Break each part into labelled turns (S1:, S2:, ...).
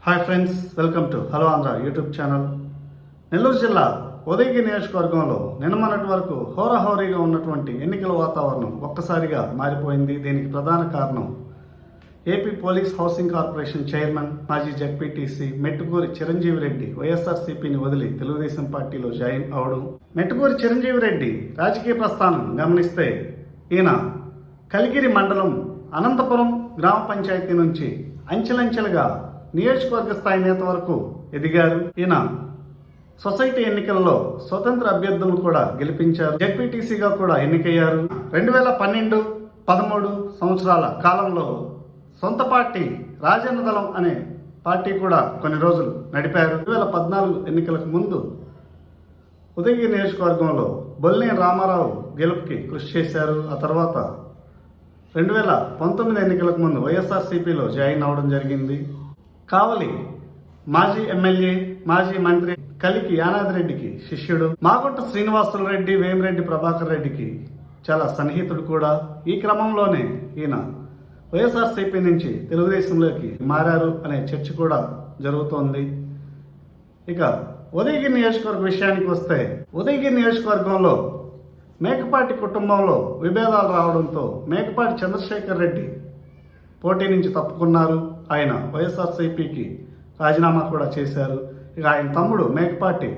S1: Hi friends, welcome to hello Andhra YouTube channel. Nellore జిల్లా ఉదయగిరి నియోజకవర్గంలో నిన్నమన్నటి వరకు హోరాహోరీగా ఉన్నటువంటి ఎన్నికల వాతావరణం ఒక్కసారిగా మారిపోయింది. దీనికి ప్రధాన కారణం AP police housing corporation chairman, మాజీ జెడ్పీటీసీ మెట్టుకూరి చిరంజీవి రెడ్డి వైఎస్ఆర్సీపీని వదిలి తెలుగుదేశం పార్టీలో జాయిన్ అవడం. మెట్టుకూరి చిరంజీవి రెడ్డి రాజకీయ ప్రస్థానం గమనిస్తే ఈయన కలిగిరి మండలం అనంతపురం గ్రామ పంచాయతీ నుంచి అంచెలంచెలుగా నియోజకవర్గ స్థాయి నేత వరకు ఎదిగారు. ఈయన సొసైటీ ఎన్నికల్లో స్వతంత్ర అభ్యర్థులను కూడా గెలిపించారు. జెడ్పీటీసీగా కూడా ఎన్నికయ్యారు. 2012-13 సంవత్సరాల కాలంలో సొంత పార్టీ రాజన్న దళం అనే పార్టీ కూడా కొన్ని రోజులు నడిపారు. 2014 ఎన్నికలకు ముందు ఉదయగిరి నియోజకవర్గంలో బొల్లినేని రామారావు గెలుపుకి కృషి చేశారు. ఆ తర్వాత 2019 ఎన్నికలకు ముందు వైఎస్ఆర్సీపీలో జాయిన్ అవడం జరిగింది. కావలి మాజీ ఎమ్మెల్యే, మాజీ మంత్రి కలికి యానాదిరెడ్డికి శిష్యుడు. మాగుంట శ్రీనివాసులు రెడ్డి, వేమిరెడ్డి ప్రభాకర్ రెడ్డికి చాలా సన్నిహితుడు కూడా. ఈ క్రమంలోనే ఈయన వైఎస్ఆర్సీపీ నుంచి తెలుగుదేశంలోకి మారారు అనే చర్చ కూడా జరుగుతోంది. ఇక ఉదయగిరి నియోజకవర్గ విషయానికి వస్తే, ఉదయగిరి నియోజకవర్గంలో మేకపాటి కుటుంబంలో విభేదాలు రావడంతో మేకపాటి చంద్రశేఖర్ రెడ్డి పోటీ నుంచి తప్పుకున్నారు. ఆయన వైఎస్ఆర్సీపీకి రాజీనామా కూడా చేశారు. ఇక ఆయన తమ్ముడు మేకపాటి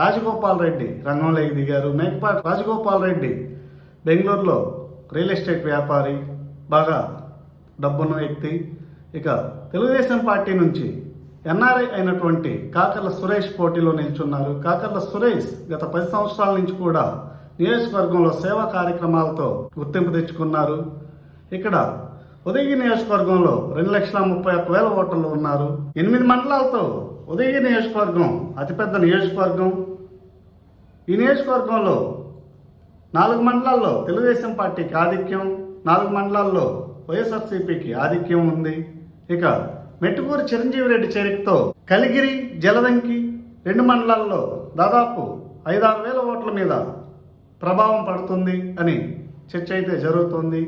S1: రాజగోపాల్ రెడ్డి రంగంలోకి దిగారు. మేకపాటి రాజగోపాల్ రెడ్డి బెంగళూరులో రియల్ ఎస్టేట్ వ్యాపారి, బాగా డబ్బున్న వ్యక్తి. ఇక తెలుగుదేశం పార్టీ నుంచి ఎన్ఆర్ఐ అయినటువంటి కాకర్ల సురేష్ పోటీలో నిల్చున్నారు. కాకర్ల సురేష్ గత 10 సంవత్సరాల నుంచి కూడా నియోజకవర్గంలో సేవా కార్యక్రమాలతో గుర్తింపు తెచ్చుకున్నారు. ఇక్కడ ఉదయగిరి నియోజకవర్గంలో 2,31,000 ఓటర్లు ఉన్నారు. 8 మండలాలతో ఉదయగిరి నియోజకవర్గం అతిపెద్ద నియోజకవర్గం. ఈ నియోజకవర్గంలో 4 మండలాల్లో తెలుగుదేశం పార్టీకి ఆధిక్యం, 4 మండలాల్లో వైఎస్ఆర్సీపీకి ఆధిక్యం ఉంది. ఇక మెట్టుకూరి చిరంజీవి రెడ్డి చేరికతో కలిగిరి, జలదంకి 2 మండలాల్లో దాదాపు 5,000-6,000 ఓట్ల మీద ప్రభావం పడుతుంది అని చర్చ అయితే జరుగుతుంది.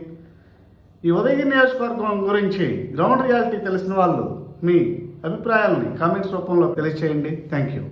S1: ఈ ఉదయగిరి నియోజకవర్గం గురించి గ్రౌండ్ రియాలిటీ తెలిసిన వాళ్ళు మీ అభిప్రాయాలని కామెంట్స్ రూపంలో తెలియచేయండి. Thank you.